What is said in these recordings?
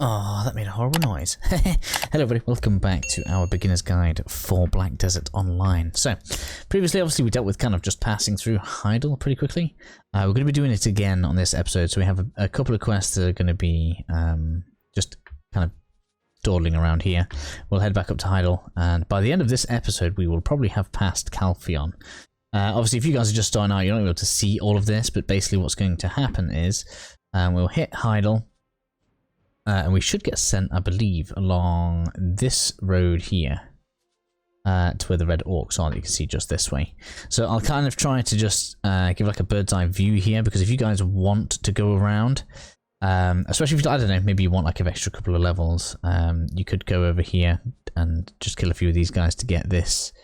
Oh, that made a horrible noise. Hello everybody, welcome back to our beginner's guide for Black Desert Online. So, previously obviously we dealt with kind of just passing through Heidel pretty quickly. We're going to be doing it again on this episode, so we have a couple of quests that are going to be just kind of dawdling around here. We'll head back up to Heidel, and by the end of this episode we will probably have passed Calpheon. Obviously if you guys are just starting out, you're not going to be able to see all of this, but basically what's going to happen is we'll hit Heidel. And we should get sent, I believe, along this road here to where the red orcs are that you can see just this way. So I'll kind of try to just give like a bird's eye view here, because if you guys want to go around, especially if you, I don't know, maybe you want like an extra couple of levels, you could go over here and just kill a few of these guys to get this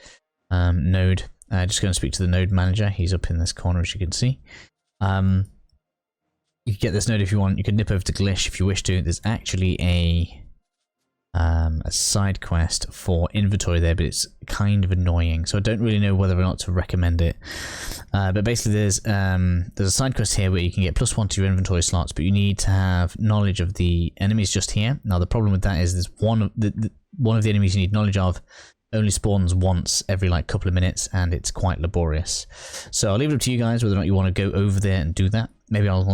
node. Just going to speak to the node manager. He's up in this corner, as you can see. You can get this node if you want. You can nip over to Glish if you wish to. There's actually a side quest for inventory there, but it's kind of annoying, so I don't really know whether or not to recommend it. But basically there's a side quest here where you can get +1 to your inventory slots, but you need to have knowledge of the enemies just here. Now the problem with that is there's one of the enemies you need knowledge of only spawns once every like couple of minutes, and it's quite laborious. So I'll leave it up to you guys whether or not you want to go over there and do that. Maybe I'll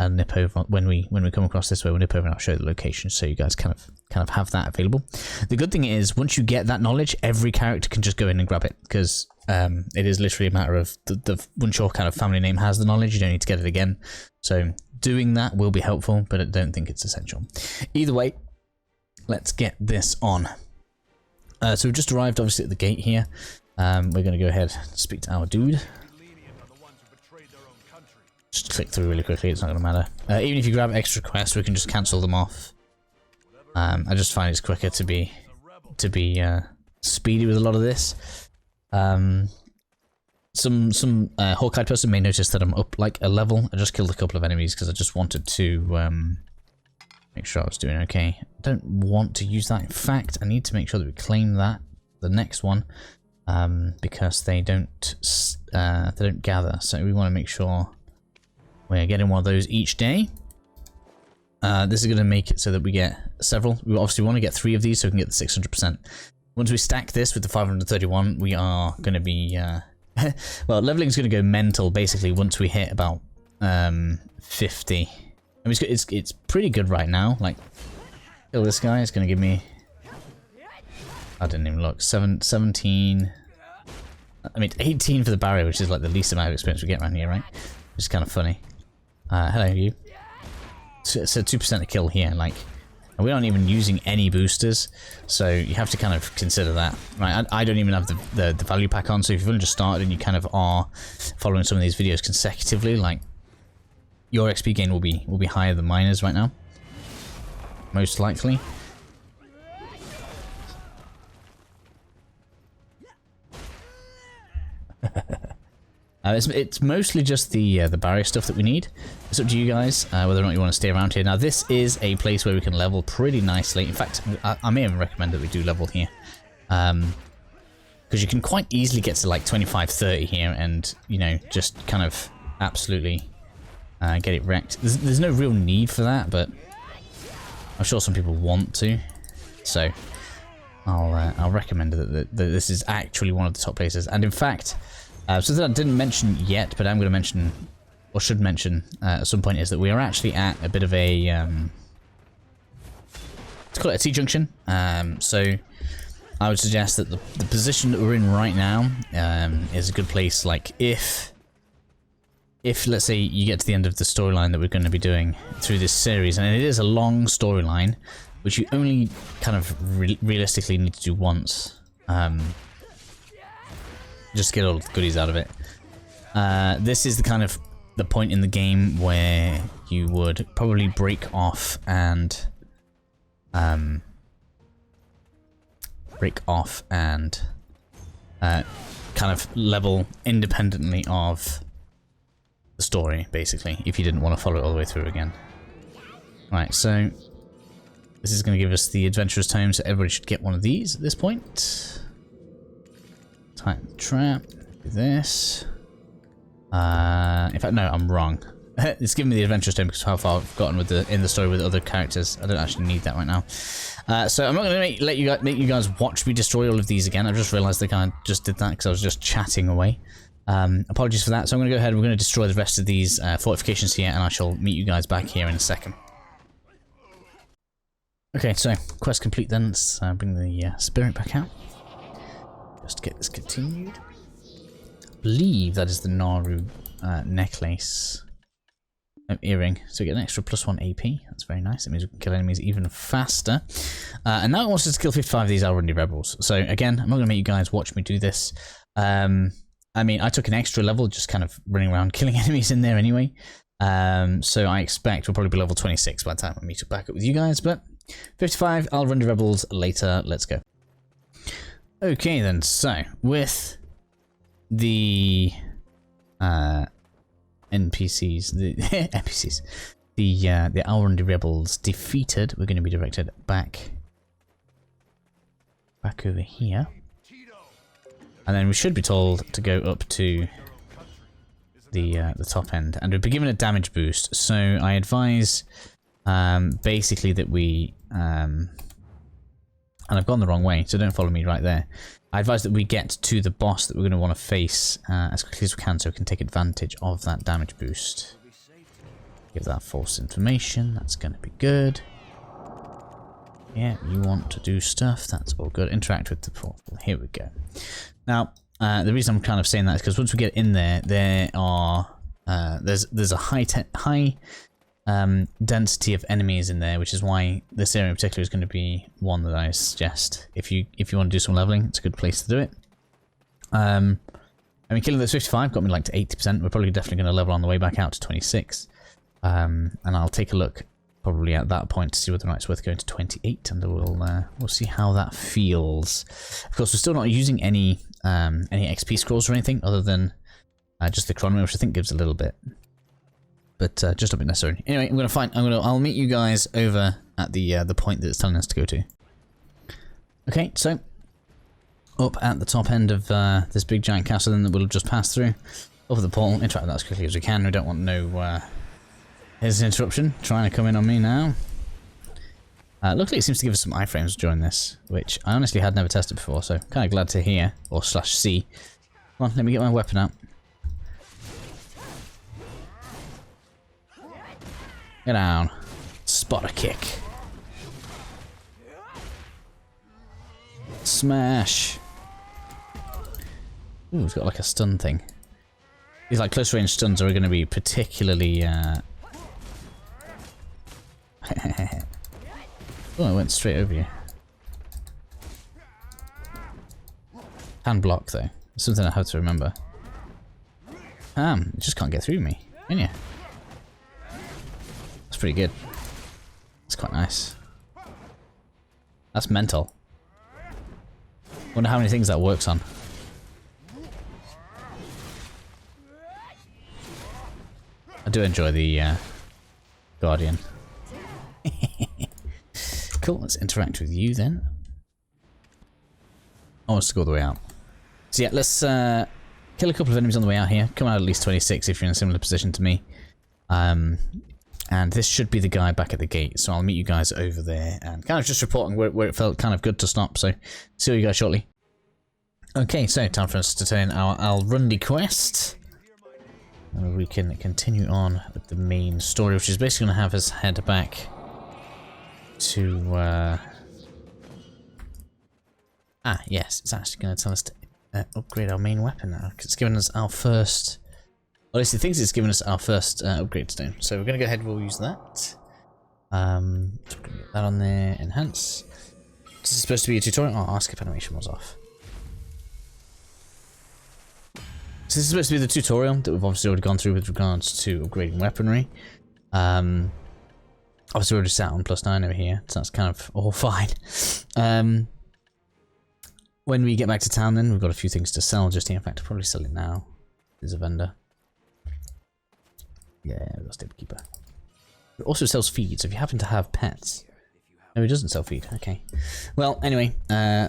nip over when we come across this way. We'll nip over and I'll show the location so you guys kind of have that available. The good thing is once you get that knowledge, every character can just go in and grab it, because it is literally a matter of once your kind of family name has the knowledge, you don't need to get it again. So doing that will be helpful, but I don't think it's essential. Either way, let's get this on. So we've just arrived obviously at the gate here. We're going to go ahead and speak to our dude. Just click through really quickly, it's not going to matter. Even if you grab extra quests, we can just cancel them off. I just find it's quicker to be speedy with a lot of this. Some Hawkeye person may notice that I'm up like a level. I just killed a couple of enemies because I just wanted to make sure I was doing okay. I don't want to use that. In fact, I need to make sure that we claim that, the next one, because they don't gather. So we want to make sure we're getting one of those each day. This is going to make it so that we get several. We obviously want to get 3 of these so we can get the 600%. Once we stack this with the 531, we are going to be... well, leveling is going to go mental, basically, once we hit about 50. I mean, it's pretty good right now. Like, kill this guy. It's going to give me... I didn't even look. 17... I mean, 18 for the barrier, which is like the least amount of experience we get around here, right? Which is kind of funny. Hello, you. So 2% a kill here, like, and we aren't even using any boosters, so you have to kind of consider that, right? I don't even have the value pack on, so if you've only just started and you kind of are following some of these videos consecutively, like, your XP gain will be higher than mine is right now, most likely. It's mostly just the barrier stuff that we need. It's up to you guys whether or not you want to stay around here. Now this is a place where we can level pretty nicely. In fact, I may even recommend that we do level here, because you can quite easily get to like 25-30 here, and you know, just kind of absolutely get it wrecked. There's no real need for that, but I'm sure some people want to, so I'll recommend that this is actually one of the top places. And in fact, something I didn't mention yet, but I'm going to mention, or should mention at some point, is that we are actually at a bit of a, let's call it a T-junction. So I would suggest that the position that we're in right now is a good place. Like if let's say you get to the end of the storyline that we're going to be doing through this series, and it is a long storyline, which you only kind of realistically need to do once. Just to get all the goodies out of it. This is the kind of the point in the game where you would probably break off and kind of level independently of the story, basically, if you didn't want to follow it all the way through again. Right, so this is going to give us the adventurous tome, so everybody should get one of these at this point. Tighten the trap. Do this. In fact, no, I'm wrong. It's given me the adventure stone because of how far I've gotten with in the story with other characters. I don't actually need that right now. So I'm not going to make you guys watch me destroy all of these again. I've just realised I kind of just did that because I was just chatting away. Apologies for that. So I'm going to go ahead and we're going to destroy the rest of these fortifications here, and I shall meet you guys back here in a second. Okay, so quest complete then. Let's bring the spirit back out. Just to get this continued. I believe that is the Naru necklace. Earring. So we get an extra +1 AP. That's very nice. It means we can kill enemies even faster. And now it wants us to kill 55 of these Alrundi rebels. So again, I'm not going to make you guys watch me do this. I mean, I took an extra level just kind of running around killing enemies in there anyway. So I expect we'll probably be level 26 by the time I meet back up with you guys. But 55 Alrundi rebels later. Let's go. Okay then, so with the NPCs, the NPCs, the Alrundi rebels defeated, we're going to be directed back over here, and then we should be told to go up to the top end, and we'll be given a damage boost. So I advise basically that we and I've gone the wrong way, so don't follow me right there. I advise that we get to the boss that we're going to want to face as quickly as we can so we can take advantage of that damage boost. Give that false information, that's going to be good. Yeah, you want to do stuff, that's all good. Interact with the portal, here we go. Now, the reason I'm kind of saying that is because once we get in there, there are there's a high density of enemies in there, which is why this area in particular is going to be one that I suggest if you want to do some leveling. It's a good place to do it. I mean, killing those 55 got me like to 80%. We're probably definitely going to level on the way back out to 26, and I'll take a look probably at that point to see whether or not it's worth going to 28, and we'll see how that feels. Of course, we're still not using any XP scrolls or anything other than just the chrono, which I think gives a little bit. But just not necessary. Anyway, I'll meet you guys over at the point that it's telling us to go to. Okay, so up at the top end of this big giant castle then that we'll just pass through. Over the portal, interact with that as quickly as we can. We don't want no here's an interruption. Trying to come in on me now. Luckily it seems to give us some iframes during this, which I honestly had never tested before, so kind of glad to hear, or slash see. Come on, let me get my weapon out. Get down. Spot a kick. Smash. Ooh, it's got like a stun thing. These like close range stuns are going to be particularly oh, I went straight over you. Hand block though. It's something I have to remember. You just can't get through me, can you? That's pretty good. That's quite nice. That's mental. Wonder how many things that works on. I do enjoy the Guardian. Cool, let's interact with you then. I want us to go all the way out. So yeah, let's kill a couple of enemies on the way out here. Come out at least 26 if you're in a similar position to me. And this should be the guy back at the gate, so I'll meet you guys over there and kind of just reporting where it felt kind of good to stop, so see you guys shortly. Okay, so time for us to turn our Alrundi quest. And we can continue on with the main story, which is basically going to have us head back to... yes, it's actually going to tell us to upgrade our main weapon now, because it's given us our first... Well, at least it thinks it's given us our first upgrade stone. So we're going to go ahead and we'll use that. So we're going to get that on there. Enhance. This is supposed to be a tutorial. Oh, our skip animation was off. So this is supposed to be the tutorial that we've obviously already gone through with regards to upgrading weaponry. Obviously we're already sat on +9 over here, so that's kind of all fine. When we get back to town then, we've got a few things to sell just here. In fact, I'll probably sell it now. There's a vendor. Yeah, we've got Stable Keeper. It also sells feed, so if you happen to have pets... No, it doesn't sell feed, okay. Well, anyway,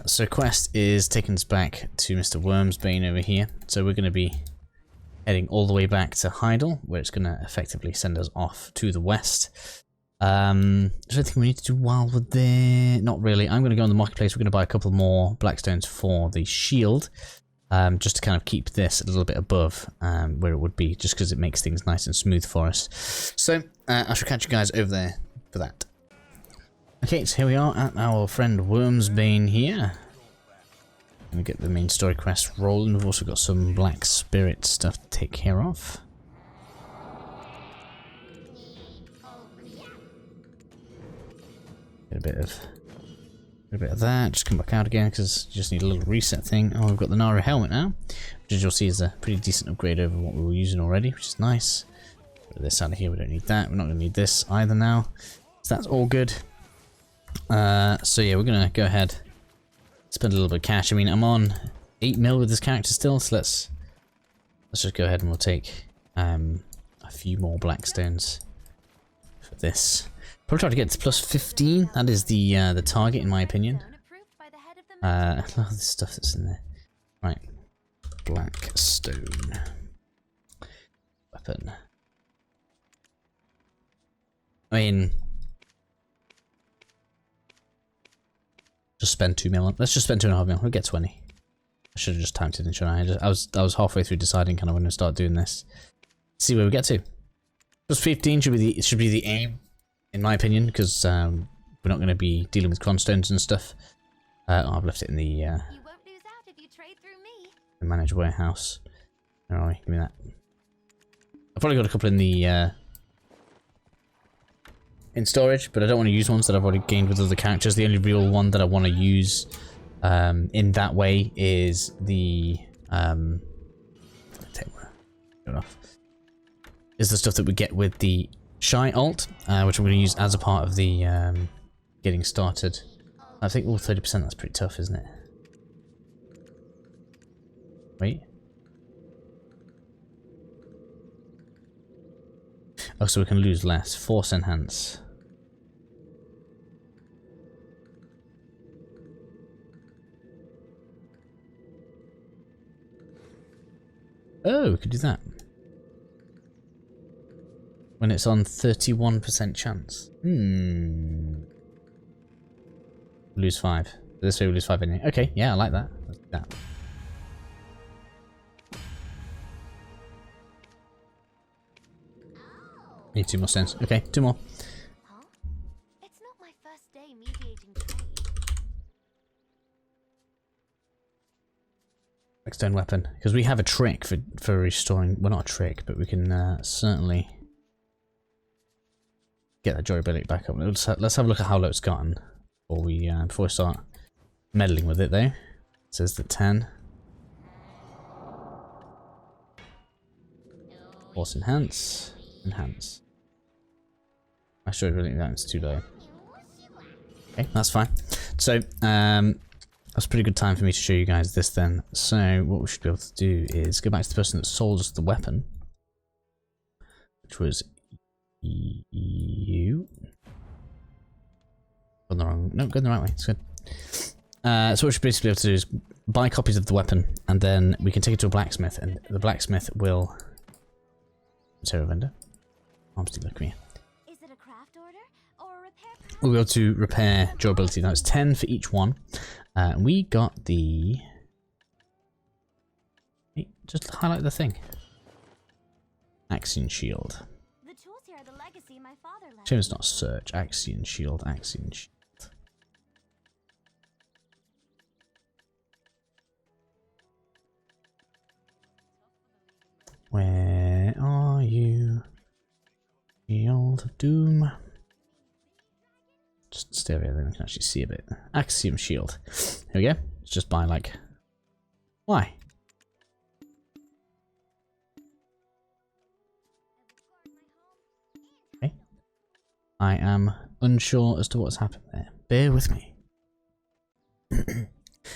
so quest is taking us back to Mr. Wormsbane over here. So we're going to be heading all the way back to Heidel, where it's going to effectively send us off to the west. Is there anything we need to do while we're there? Not really. I'm going to go on the marketplace. We're going to buy a couple more blackstones for the shield, just to kind of keep this a little bit above where it would be, just because it makes things nice and smooth for us. So I shall catch you guys over there for that. Okay, so here we are at our friend Wormsbane here. Gonna get the main story quest rolling. We've also got some Black Spirit stuff to take care of. Get a bit of that. Just come back out again because you just need a little reset thing. Oh, we've got the Nara helmet now, which as you'll see is a pretty decent upgrade over what we were using already, which is nice. Put this out of here. We don't need that. We're not going to need this either now. So that's all good. So yeah, we're going to go ahead, spend a little bit of cash. I mean, I'm on 8 mil with this character still, so let's just go ahead and we'll take a few more blackstones for this. Probably try to get to plus 15. That is the target in my opinion. I love the stuff that's in there. Right, blackstone weapon. I mean, just spend 2 mil. Let's just spend 2.5 mil. We'll get 20. I should have just timed it in, shouldn't I? I was halfway through deciding kind of when to start doing this. See where we get to. Plus 15 should be the aim, in my opinion, because we're not going to be dealing with cronstones and stuff. I've left it in the you won't lose out if you trade through me. The managed warehouse. Where are we? Give me that. I've probably got a couple in the in storage, but I don't want to use ones that I've already gained with other characters. The only real one that I want to use in that way is the is the stuff that we get with the Shy ult, which I'm going to use as a part of the getting started. I think all 30%, that's pretty tough, isn't it? Wait. Oh, so we can lose less. Force enhance. Oh, we could do that. When it's on 31% chance. Lose 5. This way we lose 5 anyway. Okay, yeah, I like that. Let's do that. Need 2 more stones. Okay, 2 more. Huh? It's not my first day mediating trade. Blackstone weapon. Because we have a trick for restoring. Well, not a trick, but we can certainly get that durability back up. Let's have a look at how low it's gotten before we start meddling with it, though. It says that 10. Force enhance. Enhance. I should really think that's too low. Okay, that's fine. So, that's a pretty good time for me to show you guys this then. So, what we should be able to do is go back to the person that sold us the weapon, which was you. Gone the wrong. No, going the right way. It's good. So what we should basically be able to do is buy copies of the weapon, and then we can take it to a blacksmith, and the blacksmith will. Material vendor. Arms dealer, come here. Is it a craft order or a repair? We'll be able to repair durability. Now it's 10 for each one. We got the. Hey, just highlight the thing. Axion shield. The tools here are the legacy my father left. Shame it's not search. Axion shield. Axion shield. Where are you? Shield of Doom. Just stay over here, then we can actually see a bit. Axiom shield. Here we go. Let's just buy like. Why? Okay. I am unsure as to what's happened there. Bear with me.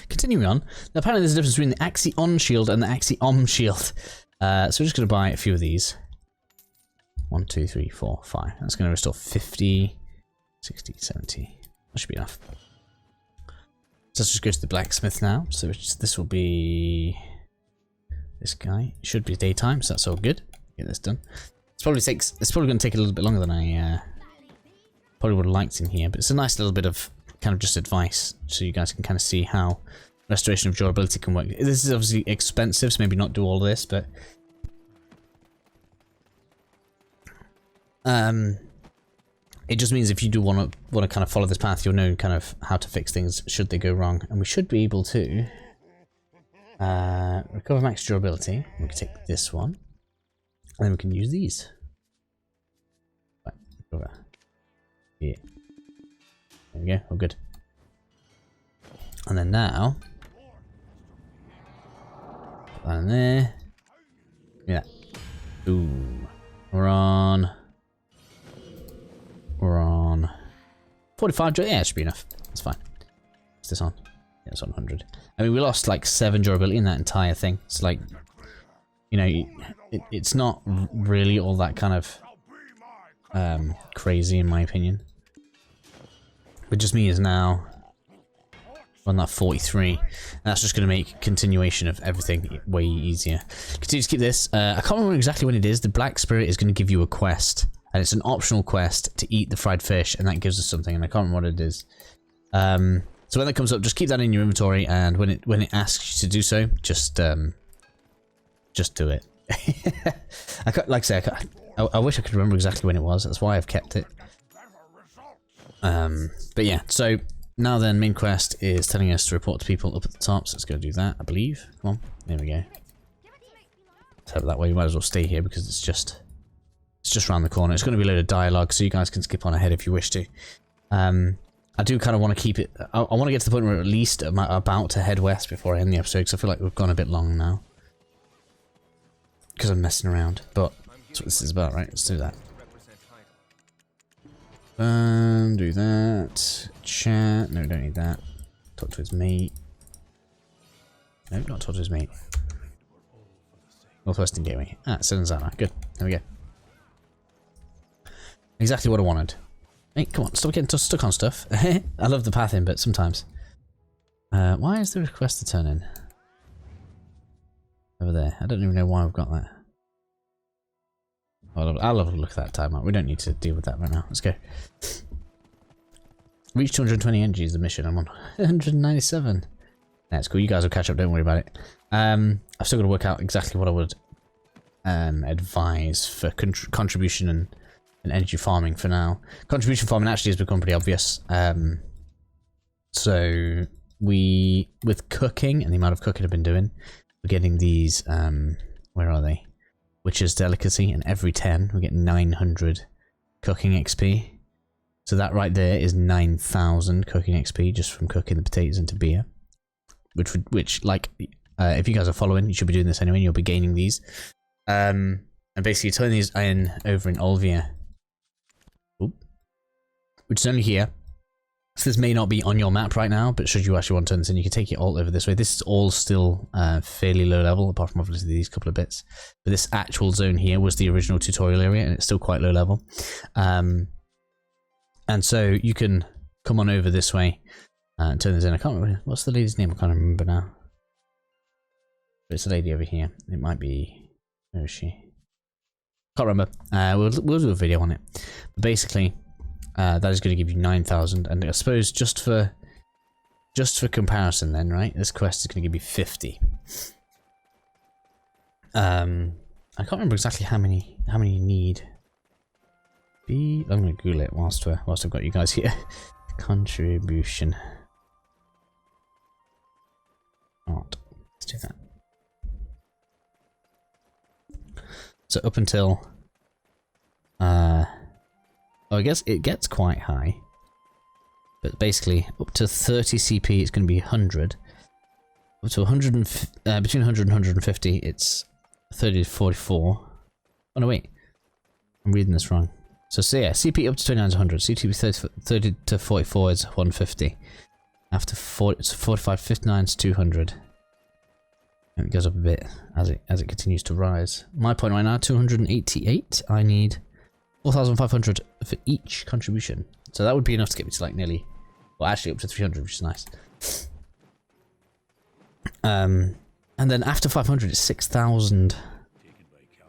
Continuing on. Now, apparently there's a difference between the Axion shield and the Axiom shield. So we're just going to buy a few of these. 1, 2, 3, 4, 5. That's going to restore 50, 60, 70. That should be enough. So let's just go to the blacksmith now. So this will be this guy. It should be daytime, so that's all good. Get this done. It's probably going to take a little bit longer than I probably would have liked in here, but it's a nice little bit of kind of just advice, so you guys can kind of see how restoration of durability can work. This is obviously expensive, so maybe not do all this, but it just means if you do want to kind of follow this path, you'll know kind of how to fix things should they go wrong, and we should be able to recover max durability. We can take this one, and then we can use these. Right, over here. There we go. Oh, good. And then now, put that in there. Yeah. Boom. We're on 45. Yeah, it should be enough. That's fine. What's this on? Yeah, it's on 100. I mean, we lost like 7 durability in that entire thing. It's like, you know, it's not really all that kind of crazy in my opinion. But just me is now on that 43. And that's just going to make continuation of everything way easier. Continue to keep this. I can't remember exactly when it is. The Black Spirit is going to give you a quest. And it's an optional quest to eat the fried fish, and that gives us something, and I can't remember what it is. So when that comes up, just keep that in your inventory, and when it asks you to do so, just do it. Like I say, I wish I could remember exactly when it was. That's why I've kept it. But yeah, so now then, main quest is telling us to report to people up at the top, so let's go do that, I believe. Come on, there we go. So that way, you might as well stay here because it's just around the corner. It's going to be a load of dialogue, so you guys can skip on ahead if you wish to. I do kind of want to keep it. I want to get to the point where at least I'm about to head west before I end the episode, because I feel like we've gone a bit long now. Because I'm messing around, but that's what this is about, right? Let's do that. Do that. Chat. No, we don't need that. Talk to his mate. No, not talk to his mate. Northwestern Gateway. Ah, Senazama. Good. There we go. Exactly what I wanted. Hey, come on, stop getting stuck on stuff. I love the path in, but sometimes. Why is the request to turn in? Over there. I don't even know why we've got that. I'll have a look at that timeout. We don't need to deal with that right now. Let's go. Reach 220 energy is the mission. I'm on 197. That's cool. You guys will catch up. Don't worry about it. I've still got to work out exactly what I would advise for contribution and energy farming for now. Contribution farming actually has become pretty obvious. So with cooking and the amount of cooking I've been doing, we're getting these, where are they? Witch's Delicacy, and every 10 we get 900 cooking XP. So that right there is 9,000 cooking XP just from cooking the potatoes into beer. Which like, if you guys are following, you should be doing this anyway, and you'll be gaining these. And basically turn these in over in Olvia. Which is only here. So this may not be on your map right now, but should you actually want to turn this in, you can take it all over this way. This is all still fairly low level, apart from obviously these couple of bits. But this actual zone here was the original tutorial area, and it's still quite low level. And so you can come on over this way and turn this in. I can't remember, what's the lady's name? I can't remember now. But it's a lady over here. It might be, where is she? Can't remember. We'll do a video on it. But basically, that is going to give you 9,000, and I suppose just for comparison, then, right? This quest is going to give you 50. I can't remember exactly how many you need. I'm going to Google it whilst I've got you guys here. Contribution. Let's do that. So up until I guess it gets quite high, but basically up to 30 CP it's going to be 100. Up to 100 between 100 and 150 it's 30 to 44. Oh no, wait, I'm reading this wrong. So yeah, CP up to 29 is 100. CP 30 to 44 is 150. After 45, 59 is 200. And it goes up a bit as it continues to rise. My point right now, 288. I need 4,500 for each contribution. So that would be enough to get me to like nearly, well, actually up to 300, which is nice. And then after 500, it's 6,000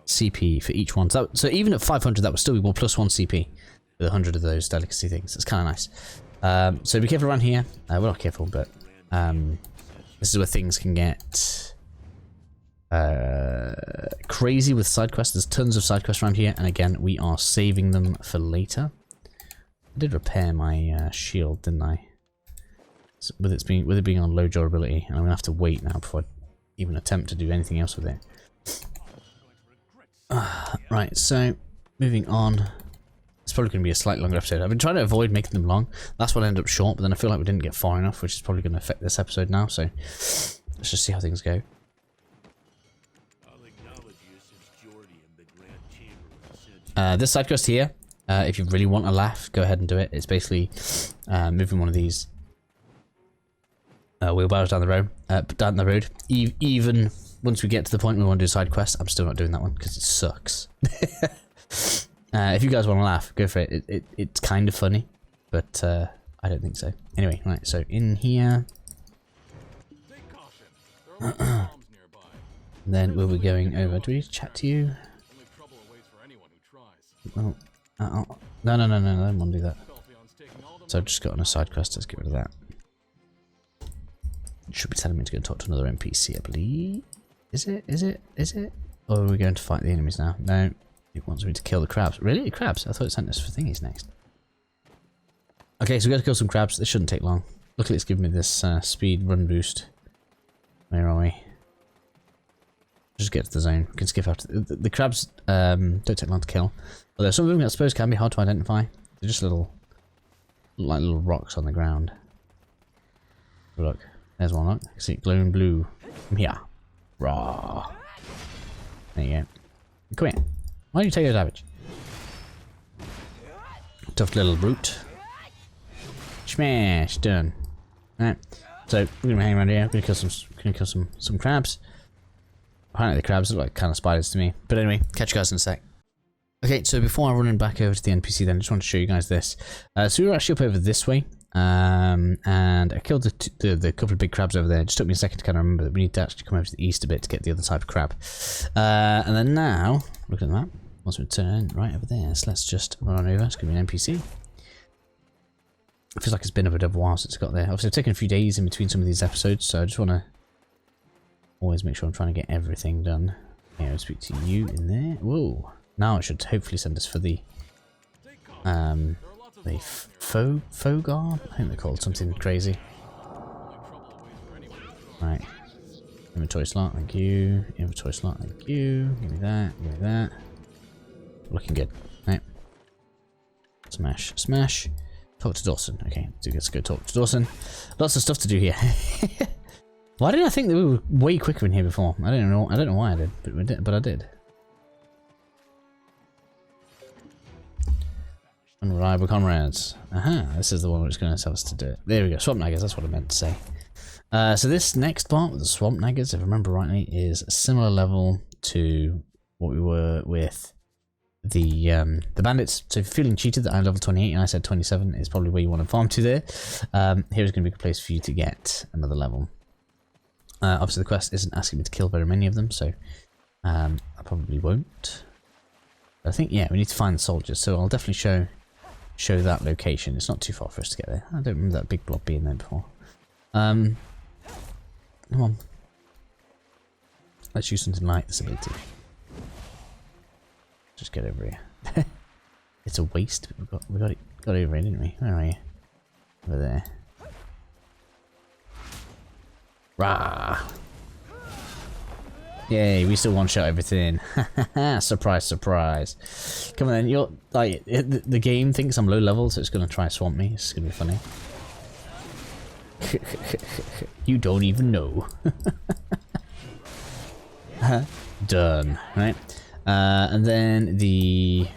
CP for each one. So even at 500, that would still be well, plus 1 CP with 100 of those delicacy things. It's kind of nice. So be careful around here. We're not careful, but this is where things can get crazy with side quests. There's tons of side quests around here, and again, we are saving them for later. I did repair my shield, didn't I? So with it being on low durability, and I'm gonna have to wait now before I even attempt to do anything else with it. Right, so moving on. It's probably going to be a slightly longer episode. I've been trying to avoid making them long. That's what ended up short, but then I feel like we didn't get far enough, which is probably going to affect this episode now. So let's just see how things go. This side quest here, if you really want a laugh, go ahead and do it. It's basically moving one of these wheelbarrows down the road. Even once we get to the point where we want to do a side quest, I'm still not doing that one because it sucks. If you guys want to laugh, go for it. It's kind of funny, but I don't think so. Anyway, right, so in here. Then we'll be going over. Do we chat to you? Oh, no, I don't want to do that. So I've just got on a side quest, let's get rid of that. It should be telling me to go talk to another NPC, I believe. Is it? Or are we going to fight the enemies now? No. It wants me to kill the crabs. Really? Crabs? I thought it sent us for thingies next. Okay, so we got to kill some crabs. This shouldn't take long. Luckily it's giving me this speed run boost. Where are we? Just get to the zone. We can skip after. The crabs don't take long to kill. Although some of them I suppose can be hard to identify. They're just little rocks on the ground. Look. There's one, look. You see it glowing blue. Come here. Raw. There you go. Come here. Why don't you take your damage? Tough little brute. Smash. Done. Alright. So we're gonna hang around here. We're gonna kill some crabs. Apparently the crabs look like kind of spiders to me. But anyway, catch you guys in a sec. Okay, so before I run back over to the NPC then, I just want to show you guys this. So we were actually up over this way. And I killed the couple of big crabs over there. It just took me a second to kind of remember that we need to actually come over to the east a bit to get the other type of crab. And then now, look at that. Once we turn right over there, so let's just run on over. It's going to be an NPC. It feels like it's been a bit of a while since it got there. Obviously, I've taken a few days in between some of these episodes, so I just want to always make sure I'm trying to get everything done. Yeah, I'll speak to you in there. Whoa. Now it should hopefully send us for the Fogar? I think they're called something crazy. Right. Inventory slot, thank you. Inventory slot, thank you. Give me that, give me that. Looking good. Right. Smash, smash. Talk to Dawson. Okay, so let's go talk to Dawson. Lots of stuff to do here. Why did I think that we were way quicker in here before? I don't know why I did, but I did. Unreliable comrades. Aha, this is the one which is going to tell us to do it. There we go, swamp naggers, that's what I meant to say. So this next part with the swamp naggers, if I remember rightly, is a similar level to what we were with the bandits. So if you're feeling cheated that I'm level 28 and I said 27 is probably where you want to farm to there. Here's going to be a place for you to get another level. Obviously the quest isn't asking me to kill very many of them, so I probably won't. But I think, yeah, we need to find the soldiers, so I'll definitely show that location. It's not too far for us to get there. I don't remember that big blob being there before. Come on. Let's use something like this ability. Just get over here. It's a waste. We got over here, didn't we? Where are you? Over there. Rah! Yay, we still one-shot everything. Surprise, surprise. Come on then, you're like the game thinks I'm low level, so it's gonna try to swamp me. It's gonna be funny. You don't even know. Done. Right. And then the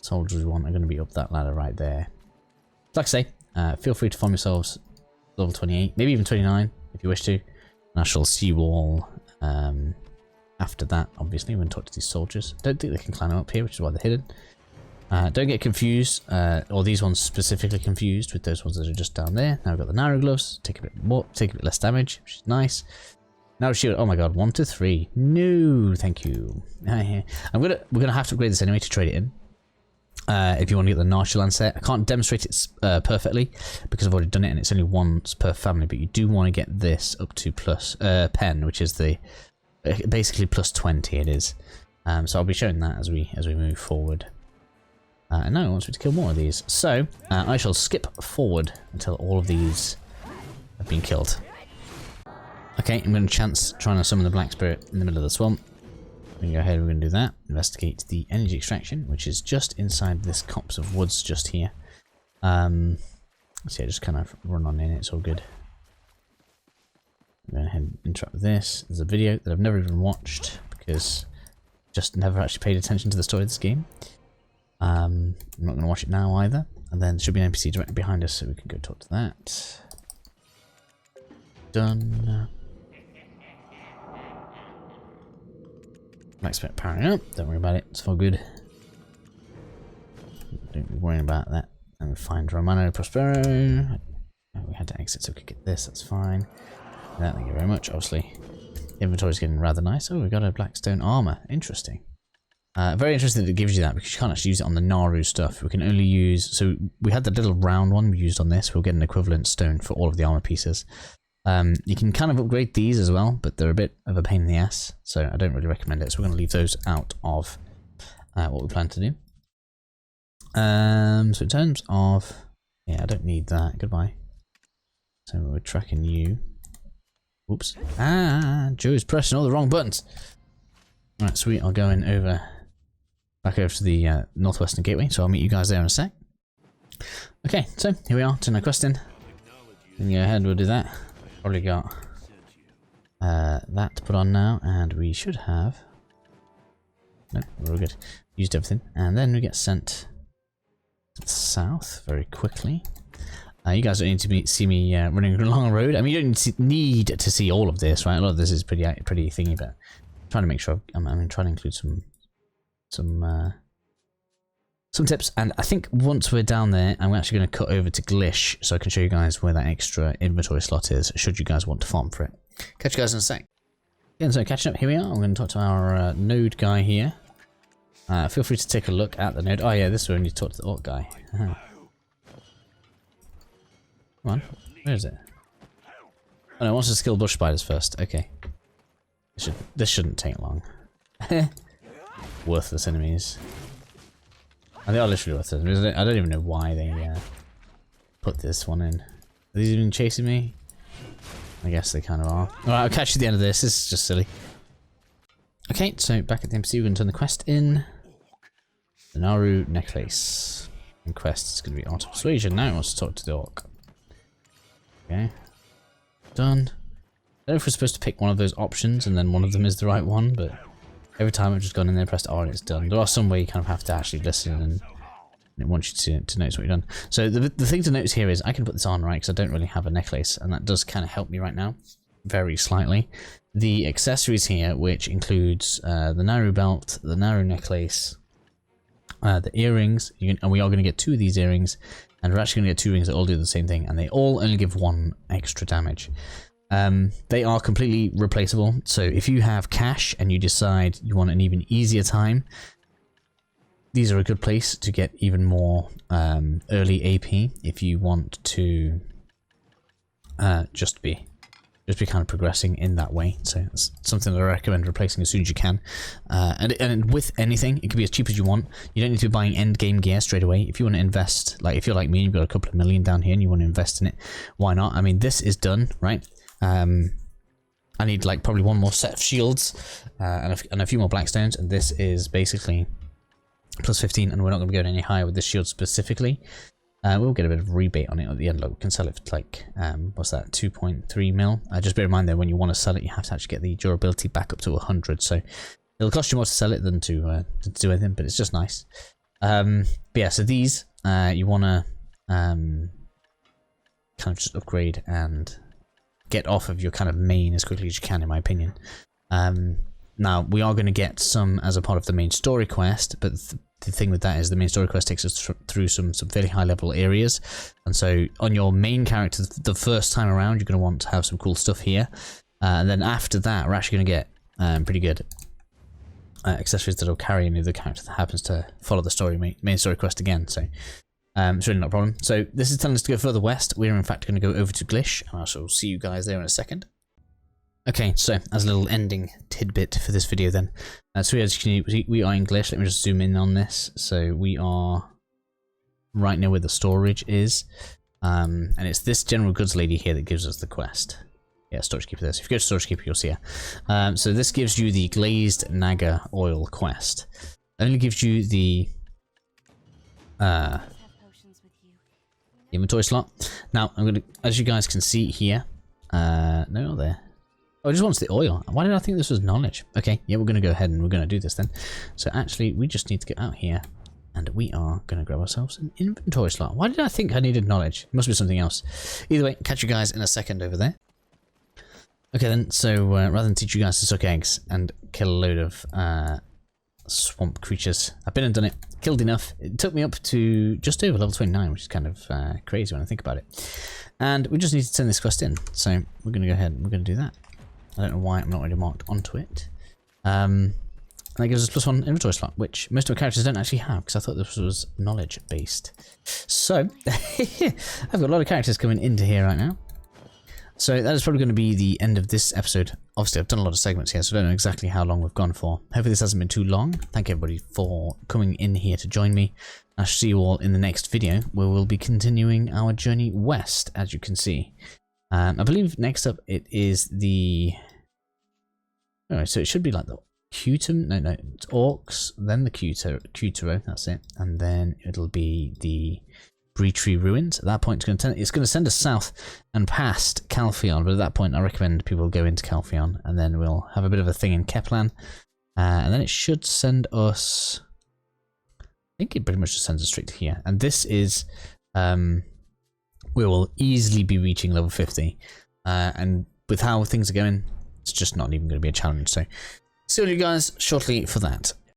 soldiers one are going to be up that ladder right there. Like I say, feel free to farm yourselves level 28, maybe even 29 if you wish to. And I shall see you all after that, obviously, when we talk to these soldiers. Don't think they can climb up here, which is why they're hidden. Don't get confused, or these ones specifically confused with those ones that are just down there. Now we've got the narrow gloves, take a bit less damage, which is nice. Now shield, oh my god, 1 to 3. No, thank you. We're gonna have to upgrade this anyway to trade it in. If you want to get the Narshalan set. I can't demonstrate it perfectly because I've already done it and it's only once per family, but you do want to get this up to plus pen, which is the basically plus 20 it is. So I'll be showing that as we move forward. And now it wants me to kill more of these. So, I shall skip forward until all of these have been killed. Okay, I'm going to chance trying to summon the Black Spirit in the middle of the swamp. We're going to go ahead, we're going to do that. Investigate the energy extraction, which is just inside this copse of woods just here. So yeah, just kind of run on in, it's all good. I'm going to go ahead and interrupt with this. There's a video that I've never even watched because just never actually paid attention to the story of this game. I'm not going to watch it now either. And then there should be an NPC directly behind us, so we can go talk to that. Done. Black Spirit powering up. Don't worry about it. It's all good. Don't be worrying about that. And we find Romano Prospero. Oh, we had to exit so we could get this. That's fine. Thank you very much. Obviously, inventory's getting rather nice. Oh, we got a Blackstone armor. Interesting. Very interesting that it gives you that because you can't actually use it on the Naru stuff. We can only use... So we had the little round one we used on this. We'll get an equivalent stone for all of the armor pieces. You can kind of upgrade these as well, but they're a bit of a pain in the ass. So I don't really recommend it. So we're going to leave those out of what we plan to do. So in terms of... Yeah, I don't need that. Goodbye. So we're tracking you. Oops. Ah, Joe's pressing all the wrong buttons. Right, sweet. I'll go in over... Back over to the Northwestern Gateway, so I'll meet you guys there in a sec. Okay, so here we are, turn our quest in. And go ahead, we'll do that. Probably got that to put on now, and we should have... Nope, we're all good. Used everything. And then we get sent to the south very quickly. You guys don't need to see me running along a road. I mean, you don't need to see all of this, right? A lot of this is pretty thingy, but I'm trying to make sure I'm trying to include some tips, and I think once we're down there, I'm actually going to cut over to Glish so I can show you guys where that extra inventory slot is, should you guys want to farm for it. Catch you guys in a sec. Again, so catching up, here we are. I'm going to talk to our node guy here. Feel free to take a look at the node. Oh yeah, this is when you talk to the orc guy. Come on, where is it? Oh no, it wants to skill bush spiders first. Okay. This shouldn't take long. Worthless enemies. And they are literally worthless. I don't even know why they put this one in. Are these even chasing me? I guess they kind of are. Alright, I'll catch you at the end of this. This is just silly. Okay, so back at the MC, we're going to turn the quest in. The Naru necklace. And quest is going to be Art of Persuasion. Now it wants to talk to the orc. Okay. Done. I don't know if we're supposed to pick one of those options and then one of them is the right one, but every time I've just gone in there, pressed R and it's done. There are some where you kind of have to actually listen and it wants you to notice what you've done. So the thing to notice here is I can put this on, right, because I don't really have a necklace, and that does kind of help me right now, very slightly. The accessories here, which includes the Naru belt, the Naru necklace, the earrings, and we are going to get 2 of these earrings, and we're actually going to get 2 rings that all do the same thing, and they all only give 1 extra damage. They are completely replaceable, so if you have cash and you decide you want an even easier time, these are a good place to get even more early AP if you want to just be kind of progressing in that way. So it's something that I recommend replacing as soon as you can. And with anything, it can be as cheap as you want. You don't need to be buying end game gear straight away. If you want to invest, like if you're like me, you've got a couple of million down here and you want to invest in it, why not? I mean, this is done, right? I need like probably 1 more set of shields and a few more blackstones, and this is basically plus 15, and we're not going to be going any higher with this shield specifically. We'll get a bit of rebate on it at the end. Look, we can sell it for like what's that, 2.3 mil. Just bear in mind that when you want to sell it, you have to actually get the durability back up to 100, so it'll cost you more to sell it than to do anything, but it's just nice. But yeah, so these you want to kind of just upgrade and get off of your kind of main as quickly as you can, in my opinion. Now, we are going to get some as a part of the main story quest, but the thing with that is the main story quest takes us through some fairly high level areas. And so on your main character, the first time around, you're going to want to have some cool stuff here. And then after that, we're actually going to get pretty good accessories that will carry any of the character that happens to follow the story main story quest again. So it's really not a problem. So this is telling us to go further west. We're in fact going to go over to Glish, and I shall see you guys there in a second. Okay, so as a little ending tidbit for this video then. So as you can see, we are in Glish. Let me just zoom in on this. So we are right near where the storage is. And it's this general goods lady here that gives us the quest. Yeah, storage keeper there. So if you go to storage keeper, you'll see her. So this gives you the glazed naga oil quest. It only gives you the inventory slot. Now, I'm gonna, as you guys can see here, no, not there. Oh, it just wants the oil. Why did I think this was knowledge? Okay, yeah, we're going to go ahead and we're going to do this then. So actually, we just need to get out here and we are going to grab ourselves an inventory slot. Why did I think I needed knowledge? It must be something else. Either way, catch you guys in a second over there. Okay then, so rather than teach you guys to suck eggs and kill a load of swamp creatures, I've been and done it. Killed enough. It took me up to just over level 29, which is kind of crazy when I think about it. And we just need to send this quest in. So we're going to go ahead and we're going to do that. I don't know why I'm not already marked onto it. And that gives us +1 inventory slot, which most of our characters don't actually have, because I thought this was knowledge based. So, I've got a lot of characters coming into here right now. So that is probably going to be the end of this episode. Obviously, I've done a lot of segments here, so I don't know exactly how long we've gone for. Hopefully this hasn't been too long. Thank everybody for coming in here to join me. I shall see you all in the next video, where we'll be continuing our journey west, as you can see. I believe next up it is the... Alright, so it should be like the Cutum, no, it's Orcs, then the Cutero, that's it, and then it'll be the Breetree Ruins. At that point, it's going to send us south and past Calpheon, but at that point I recommend people go into Calpheon, and then we'll have a bit of a thing in Keplan, and then it should send us... I think it pretty much just sends us straight to here, and this is... we will easily be reaching level 50, and with how things are going, it's just not even going to be a challenge. So see you guys shortly for that.